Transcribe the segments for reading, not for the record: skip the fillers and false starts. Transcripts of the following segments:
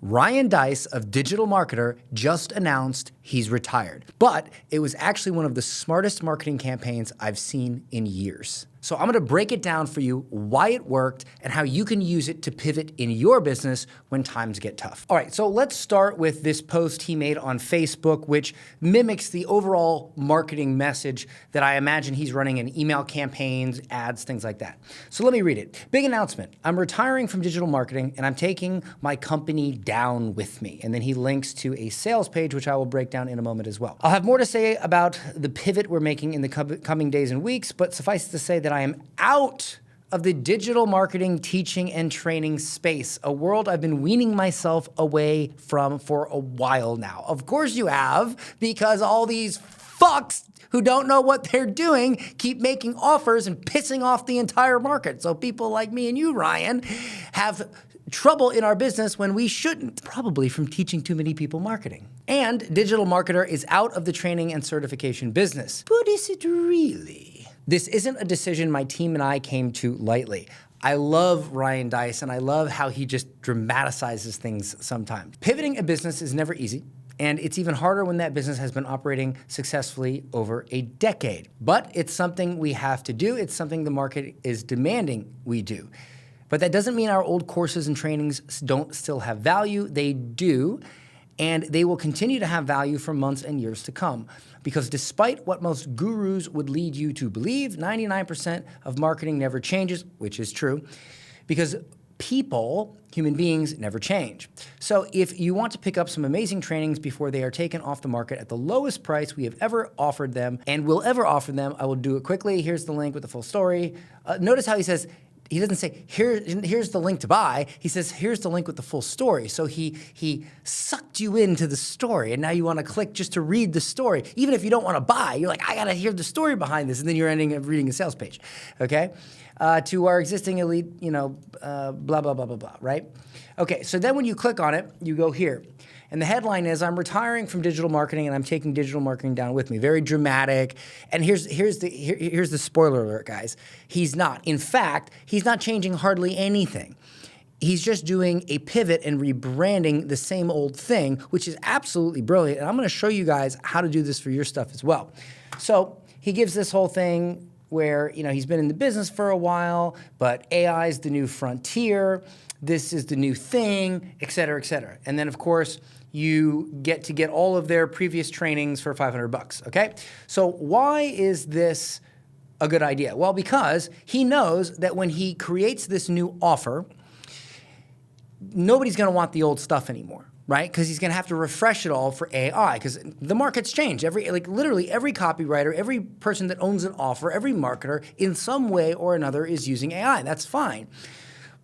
Ryan Deiss of Digital Marketer just announced he's retired. But it was actually one of the smartest marketing campaigns I've seen in years. So I'm gonna break it down for you, why it worked, and how you can use it to pivot in your business when times get tough. All right, so let's start with this post he made on Facebook, which mimics the overall marketing message that I imagine he's running in email campaigns, ads, things like that. So let me read it. Big announcement. I'm retiring from digital marketing and I'm taking my company down with me. And then he links to a sales page, which I will break down in a moment as well. I'll have more to say about the pivot we're making in the coming days and weeks, but suffice to say that I am out of the digital marketing teaching and training space, a world I've been weaning myself away from for a while now. Of course you have, because all these fucks who don't know what they're doing keep making offers and pissing off the entire market. So people like me and you, Ryan, have trouble in our business when we shouldn't, probably from teaching too many people marketing. And Digital Marketer is out of the training and certification business. But is it really? This isn't a decision my team and I came to lightly. I love Ryan Deiss and I love how he just dramatizes things sometimes. Pivoting a business is never easy, and it's even harder when that business has been operating successfully over a decade. But it's something we have to do. It's something the market is demanding we do. But that doesn't mean our old courses and trainings don't still have value. They do, and they will continue to have value for months and years to come. Because despite what most gurus would lead you to believe, 99% of marketing never changes, which is true, because people, human beings, never change. So if you want to pick up some amazing trainings before they are taken off the market at the lowest price we have ever offered them and will ever offer them, I will do it quickly. Here's the link with the full story. Notice how he says, he doesn't say, here's the link to buy. He says, here's the link with the full story. So he sucked you into the story, and now you want to click just to read the story. Even if you don't want to buy, you're like, I got to hear the story behind this, and then you're ending up reading a sales page, okay? To our existing elite, blah, blah, blah, blah, blah, right? Okay, so then when you click on it, you go here. And the headline is, I'm retiring from digital marketing and I'm taking digital marketing down with me. Very dramatic. And here's the spoiler alert, guys. He's not. In fact, he's not changing hardly anything. He's just doing a pivot and rebranding the same old thing, which is absolutely brilliant. And I'm gonna show you guys how to do this for your stuff as well. So he gives this whole thing where he's been in the business for a while, but AI is the new frontier. This is the new thing, et cetera, et cetera. And then, of course, you get to get all of their previous trainings for $500, okay? So why is this a good idea? Well, because he knows that when he creates this new offer, nobody's gonna want the old stuff anymore, right? Because he's gonna have to refresh it all for AI, because the market's changed. Literally every copywriter, every person that owns an offer, every marketer, in some way or another is using AI. That's fine.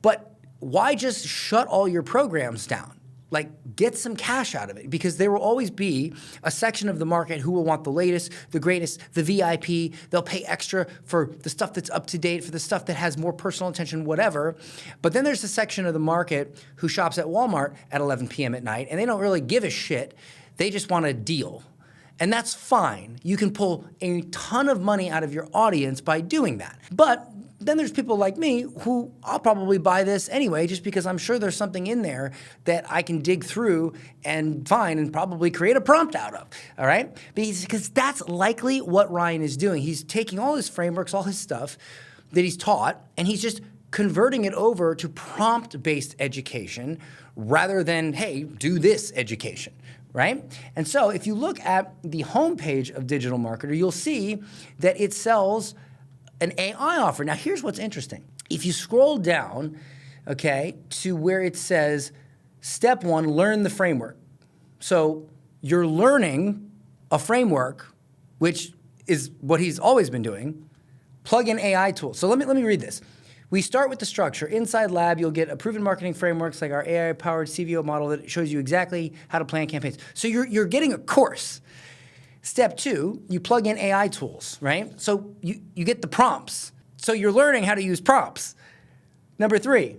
But why just shut all your programs down? Like, get some cash out of it, because there will always be a section of the market who will want the latest, the greatest, the VIP. They'll pay extra for the stuff that's up to date, for the stuff that has more personal attention, whatever. But then there's a section of the market who shops at Walmart at 11 p.m. at night, and they don't really give a shit. They just want a deal. And that's fine. You can pull a ton of money out of your audience by doing that. But then there's people like me who I'll probably buy this anyway, just because I'm sure there's something in there that I can dig through and find and probably create a prompt out of, all right? Because that's likely what Ryan is doing. He's taking all his frameworks, all his stuff that he's taught, and he's just converting it over to prompt-based education rather than, hey, do this education, right? And so if you look at the homepage of Digital Marketer, you'll see that it sells an AI offer. Now, here's what's interesting. If you scroll down, okay, to where it says, step 1, learn the framework. So you're learning a framework, which is what he's always been doing, plug in AI tools. So let me read this. We start with the structure. Inside Lab, you'll get a proven marketing frameworks like our AI-powered CVO model that shows you exactly how to plan campaigns. So you're getting a course. Step 2, you plug in AI tools, right? So you get the prompts. So you're learning how to use prompts. Number 3,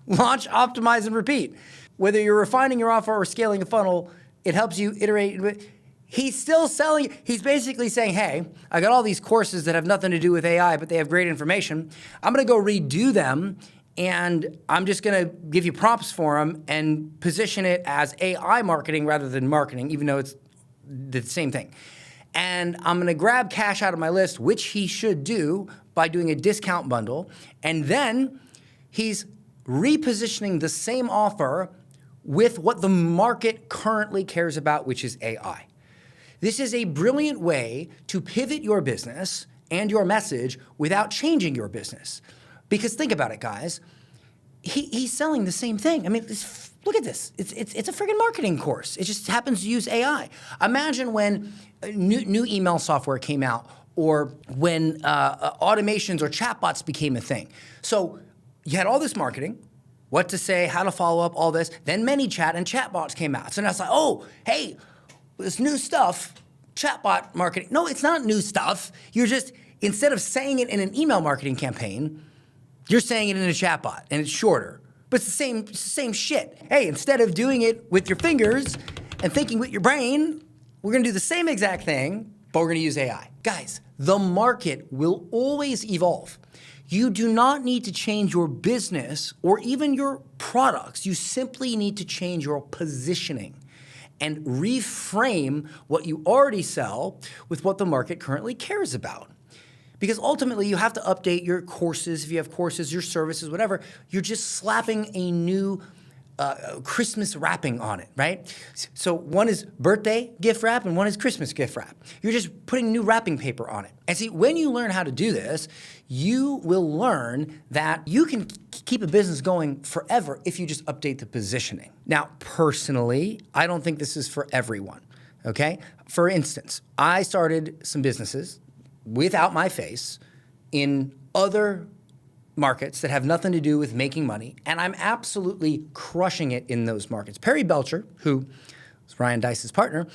launch, optimize, and repeat. Whether you're refining your offer or scaling a funnel, it helps you iterate. He's still selling. He's basically saying, hey, I got all these courses that have nothing to do with AI, but they have great information. I'm gonna go redo them and I'm just gonna give you prompts for them and position it as AI marketing rather than marketing, even though it's the same thing. And I'm gonna grab cash out of my list, which he should do by doing a discount bundle, and then he's repositioning the same offer with what the market currently cares about, which is AI. This is a brilliant way to pivot your business and your message without changing your business. Because think about it, guys. He's selling the same thing. I mean, look at this. It's a friggin' marketing course. It just happens to use AI. Imagine when new email software came out, or when automations or chatbots became a thing. So you had all this marketing, what to say, how to follow up, all this. Then ManyChat and chatbots came out. So now it's like, oh, hey, this new stuff, chatbot marketing. No, it's not new stuff. You're just, instead of saying it in an email marketing campaign, you're saying it in a chatbot, and it's shorter. But it's the same shit. Hey, instead of doing it with your fingers and thinking with your brain, we're gonna do the same exact thing, but we're gonna use AI. Guys, the market will always evolve. You do not need to change your business or even your products. You simply need to change your positioning and reframe what you already sell with what the market currently cares about. Because ultimately, you have to update your courses, if you have courses, your services, whatever. You're just slapping a new Christmas wrapping on it, right? So one is birthday gift wrap and one is Christmas gift wrap. You're just putting new wrapping paper on it. And see, when you learn how to do this, you will learn that you can keep a business going forever if you just update the positioning. Now, personally, I don't think this is for everyone, okay? For instance, I started some businesses without my face in other markets that have nothing to do with making money, and I'm absolutely crushing it in those markets. Perry Belcher, who was Ryan Deiss's partner,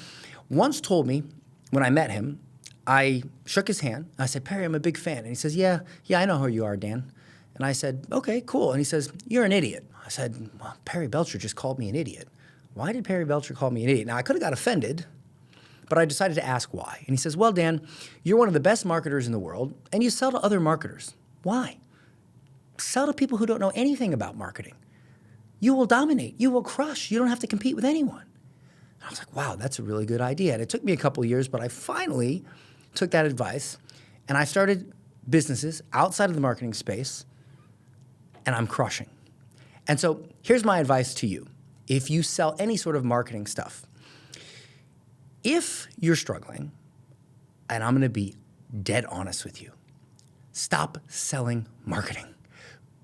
once told me when I met him, I shook his hand, I said, Perry, I'm a big fan. And he says, yeah, I know who you are, Dan. And I said, okay, cool. And he says, you're an idiot. I said, well, Perry Belcher just called me an idiot. Why did Perry Belcher call me an idiot? Now, I could have got offended, but I decided to ask why. And he says, well, Dan, you're one of the best marketers in the world, and you sell to other marketers. Why? Sell to people who don't know anything about marketing. You will dominate. You will crush. You don't have to compete with anyone. And I was like, wow, that's a really good idea. And it took me a couple of years, but I finally took that advice, and I started businesses outside of the marketing space, and I'm crushing. And so here's my advice to you. If you sell any sort of marketing stuff, if you're struggling, and I'm gonna be dead honest with you, stop selling marketing.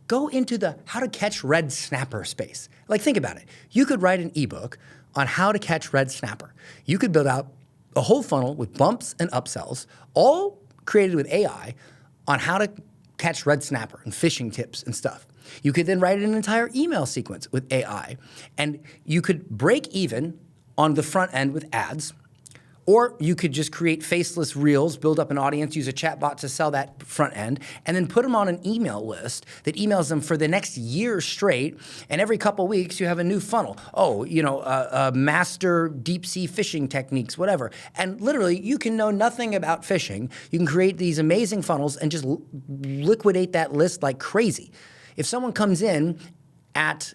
Go into the how to catch red snapper space. Like, think about it. You could write an ebook on how to catch red snapper. You could build out a whole funnel with bumps and upsells, all created with AI on how to catch red snapper and phishing tips and stuff. You could then write an entire email sequence with AI, and you could break even on the front end with ads. Or you could just create faceless reels, build up an audience, use a chatbot to sell that front end, and then put them on an email list that emails them for the next year straight, and every couple of weeks you have a new funnel. Oh, master deep sea phishing techniques, whatever. And literally, you can know nothing about phishing. You can create these amazing funnels and just liquidate that list like crazy. If someone comes in at,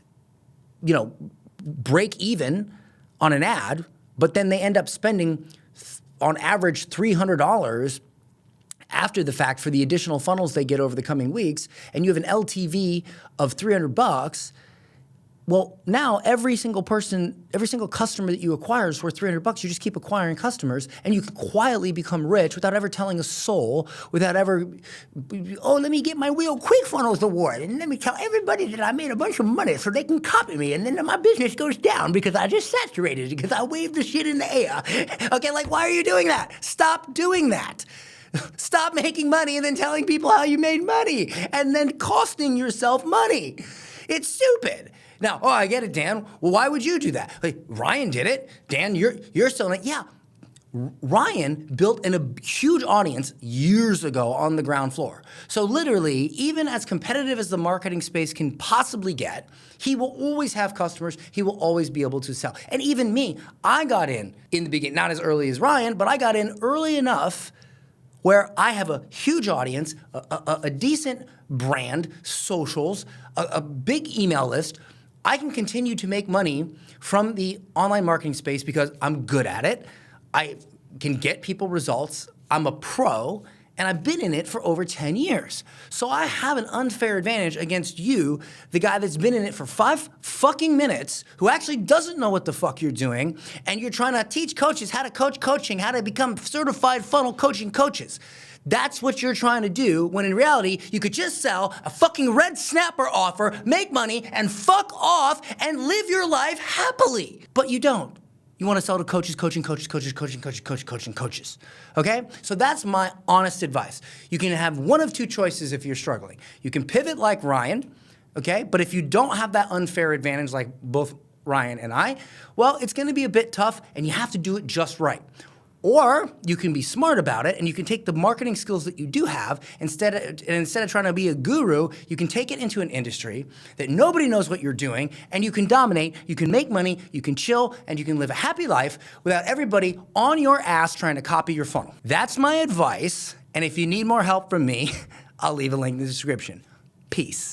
break even on an ad, but then they end up spending on average $300 after the fact for the additional funnels they get over the coming weeks, and you have an LTV of $300, well, now every single customer that you acquire is worth $300. You just keep acquiring customers, and you can quietly become rich without ever telling a soul, without ever, oh, let me get my Real Quick Funnels award, and let me tell everybody that I made a bunch of money so they can copy me, and then my business goes down because I just saturated it, because I waved the shit in the air. Okay, like, why are you doing that? Stop doing that. Stop making money and then telling people how you made money and then costing yourself money. It's stupid. Now, oh, I get it, Dan. Well, why would you do that? Like, Ryan did it. Dan, you're selling it. Yeah, Ryan built a huge audience years ago on the ground floor. So literally, even as competitive as the marketing space can possibly get, he will always have customers. He will always be able to sell. And even me, I got in the beginning, not as early as Ryan, but I got in early enough where I have a huge audience, a decent brand, socials, a big email list. I can continue to make money from the online marketing space because I'm good at it. I can get people results. I'm a pro, and I've been in it for over 10 years. So I have an unfair advantage against you, the guy that's been in it for 5 fucking minutes, who actually doesn't know what the fuck you're doing, and you're trying to teach coaches how to coach coaching, how to become certified funnel coaching coaches. That's what you're trying to do, when in reality, you could just sell a fucking red snapper offer, make money, and fuck off and live your life happily. But you don't. You want to sell to coaches, coaching coaches, okay? So that's my honest advice. You can have one of two choices if you're struggling. You can pivot like Ryan, okay? But if you don't have that unfair advantage like both Ryan and I, well, it's gonna be a bit tough, and you have to do it just right. Or you can be smart about it, and you can take the marketing skills that you do have, instead of trying to be a guru, you can take it into an industry that nobody knows what you're doing, and you can dominate, you can make money, you can chill, and you can live a happy life without everybody on your ass trying to copy your funnel. That's my advice, and if you need more help from me, I'll leave a link in the description. Peace.